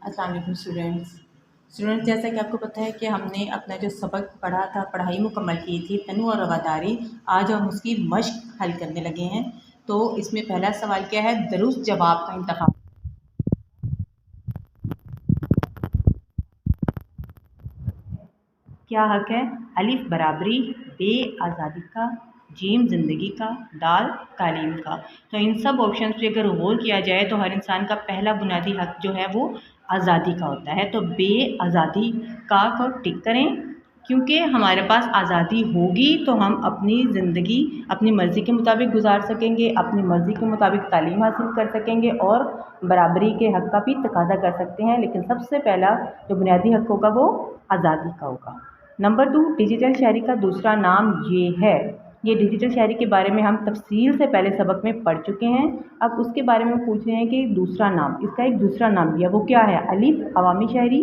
अस्सलाम वालेकुम स्टूडेंट्स, जैसा कि आपको पता है कि हमने अपना जो सबक पढ़ा था, पढ़ाई मुकम्मल की थी तनु और रवादारी। आज हम उसकी मश्क हल करने लगे हैं। तो इसमें पहला सवाल क्या है, दुरुस्त जवाब का इंतखाब। क्या हक है? अलिफ बराबरी, बे आज़ादी का, जीम ज़िंदगी का, दाल तालीम का। तो इन सब ऑप्शन पे अगर गौर किया जाए तो हर इंसान का पहला बुनियादी हक जो है वो आज़ादी का होता है। तो बे आज़ादी का को टिक करें, क्योंकि हमारे पास आज़ादी होगी तो हम अपनी ज़िंदगी अपनी मर्ज़ी के मुताबिक गुजार सकेंगे, अपनी मर्ज़ी के मुताबिक तालीम हासिल कर सकेंगे और बराबरी के हक़ का भी तकाज़ा कर सकते हैं। लेकिन सबसे पहला जो बुनियादी हक़ होगा वो आज़ादी का होगा। नंबर 2, डिजिटल शहरी का दूसरा नाम ये है। ये डिजिटल शहरी के बारे में हम तफसील से पहले सबक में पढ़ चुके हैं। अब उसके बारे में पूछ रहे हैं कि दूसरा नाम, इसका एक दूसरा नाम दिया, वो क्या है? अलिफ अवामी शहरी,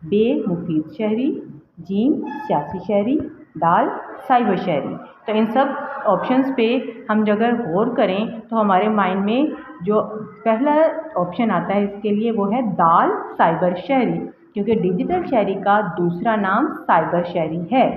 बे मुफीद शहरी, जीम सियासी शहरी, दाल साइबर शहरी। तो इन सब ऑप्शंस पे हम अगर गौर करें तो हमारे माइंड में जो पहला ऑप्शन आता है इसके लिए वो है दाल साइबर शहरी, क्योंकि डिजिटल शहरी का दूसरा नाम साइबर शहरी है।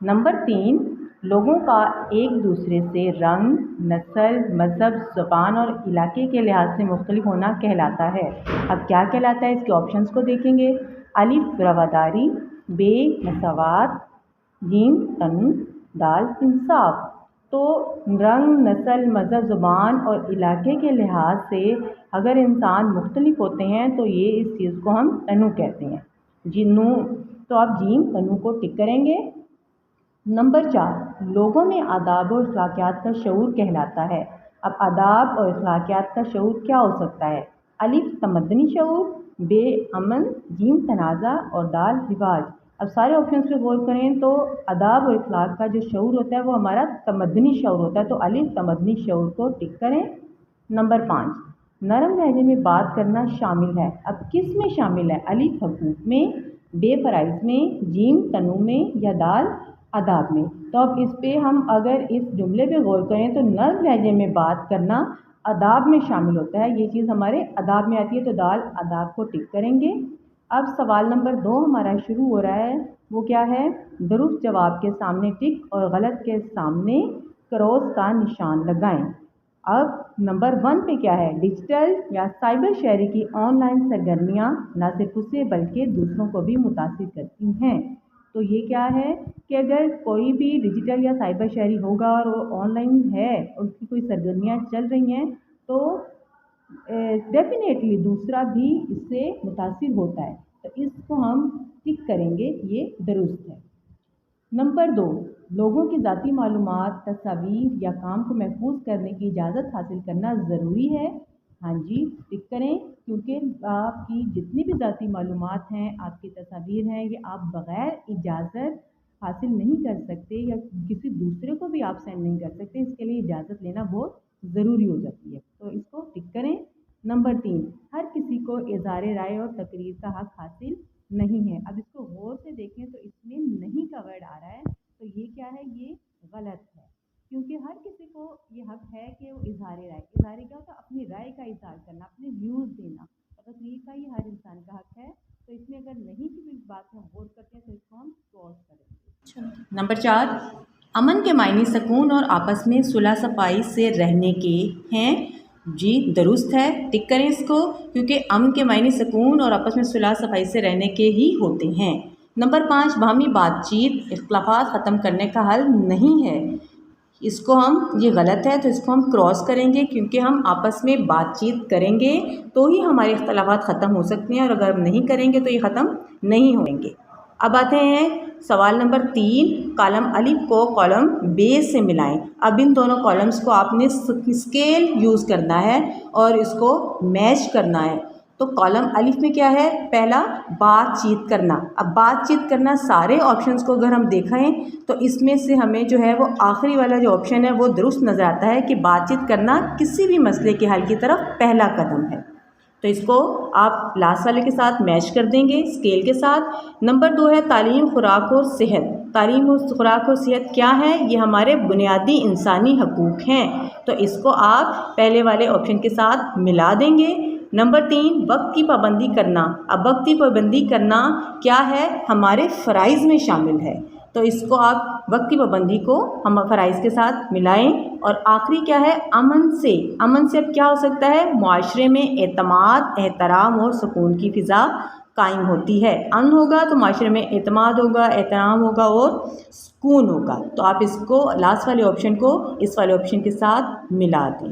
नंबर 3, लोगों का एक दूसरे से रंग, नस्ल, मज़हब, ज़ुबान और इलाके के लिहाज से मुख्तलिफ होना कहलाता है। अब क्या कहलाता है, इसके ऑप्शंस को देखेंगे। अलिफ रवादारी, बे मसावात, जीम तनु, दाल इंसाफ। तो रंग, नस्ल, मज़हब, ज़ुबान और इलाके के लिहाज से अगर इंसान मुख्तलिफ होते हैं तो ये इस चीज़ को हम तनु कहते हैं, जिन्नू। तो आप जीम तनु को टिक करेंगे। नंबर 4, लोगों में आदाब और अखलाकियात का शऊर कहलाता है। अब आदाब और अखलाकियात का शऊर क्या हो सकता है? अलिफ तमद्दनी शऊर, बे अमन, जीम तनाज़ा और दाल रिवाज। अब सारे ऑप्शंस पे गौर करें तो आदाब और अखलाक का जो शऊर होता है वो हमारा तमद्दनी शऊर होता है। तो अलिफ तमद्दनी शऊर को टिक करें। नंबर 5, नरम लहजे में बात करना शामिल है। अब किस में शामिल है? अलिफ हकूक़ में, बे फ़राइज़ में, जीम तनु में या दाल आदाब में। तो अब इस पे हम अगर इस जुमले पे गौर करें तो नरम लहजे में बात करना आदाब में शामिल होता है, ये चीज़ हमारे आदाब में आती है। तो दाल आदाब को टिक करेंगे। अब सवाल नंबर 2 हमारा शुरू हो रहा है, वो क्या है? दुरुस्त जवाब के सामने टिक और गलत के सामने क्रॉस का निशान लगाएं। अब नंबर 1 पे क्या है? डिजिटल या साइबर शहरी की ऑनलाइन सरगर्मियाँ न सिर्फ उसे बल्कि दूसरों को भी मुतासिर करती हैं। तो ये क्या है कि अगर कोई भी डिजिटल या साइबर शहरी होगा और वो ऑनलाइन है और उसकी कोई सरगर्मियाँ चल रही हैं तो डेफिनेटली दूसरा भी इससे मुतासिर होता है। तो इसको हम टिक करेंगे, ये दुरुस्त है। नंबर 2, लोगों की ज़ाती मालूमात, तस्वीर या काम को महफूज करने की इजाज़त हासिल करना ज़रूरी है। हाँ जी, टिक करें, क्योंकि आपकी जितनी भी ज़ाती मालूमात हैं, आपकी तस्वीर हैं, ये आप बग़ैर इजाज़त हासिल नहीं कर सकते या किसी दूसरे को भी आप सेंड नहीं कर सकते। इसके लिए इजाज़त लेना बहुत ज़रूरी हो जाती है। तो इसको टिक करें। नंबर 3, हर किसी को इज़हार राय और तकरीर का हक़ हासिल नहीं है। अब इसको गौर से देखें तो इसमें नहीं का वर्ड आ रहा है, तो ये क्या है? ये गलत है, क्योंकि हर किसी को ये हक है कि वो इज़हार क्या होता है? अपनी राय का इज़हार करना, अपने व्यूज़ देना, और तकरीर का ही हर इंसान का हक है। तो इसमें अगर नहीं की भी बात हम गौर करते हैं तो इसको हम क्रॉस करेंगे। नंबर 4, अमन के मायने सुकून और आपस में सुलह सफाई से रहने के हैं। जी दुरुस्त है, टिक करें इसको, क्योंकि अमन के मायने सुकून और आपस में सुलह सफाई से रहने के ही होते हैं। नंबर 5, बाहमी बातचीत इख्तिलाफ़ात ख़त्म करने का हल नहीं है। इसको हम, ये गलत है तो इसको हम क्रॉस करेंगे, क्योंकि हम आपस में बातचीत करेंगे तो ही हमारे इख्तिलाफ़ात ख़त्म हो सकते हैं, और अगर हम नहीं करेंगे तो ये ख़त्म नहीं होंगे। अब आते हैं सवाल नंबर 3, कॉलम अलिफ को कॉलम बे से मिलाएं। अब इन दोनों कॉलम्स को आपने स्केल यूज़ करना है और इसको मैच करना है। तो कॉलम अलिफ में क्या है? पहला बातचीत करना। अब बातचीत करना सारे ऑप्शंस को अगर हम देखें तो इसमें से हमें जो है वो आखिरी वाला जो ऑप्शन है वो दुरुस्त नज़र आता है कि बातचीत करना किसी भी मसले के हल की तरफ पहला कदम है। तो इसको आप लास्ट वाले के साथ मैच कर देंगे स्केल के साथ। नंबर 2 है तालीम, खुराक और सेहत। तालीम और खुराक और सेहत क्या है? ये हमारे बुनियादी इंसानी हकूक़ हैं, तो इसको आप पहले वाले ऑप्शन के साथ मिला देंगे। नंबर 3 वक्त की पाबंदी करना। अब वक्त की पाबंदी करना क्या है, हमारे फ़राइज़ में शामिल है, तो इसको आप वक्त की पाबंदी को हम फ़राइज़ के साथ मिलाएं। और आखिरी क्या है, अमन से। अमन से अब क्या हो सकता है, मुआशरे में एतमाद, एहतराम और सुकून की फ़िज़ा कायम होती है। अमन होगा तो माशरे में एतमाद होगा, एहतराम होगा और सुकून होगा। तो आप इसको लास्ट वाले ऑप्शन को इस वाले ऑप्शन के साथ मिला दें।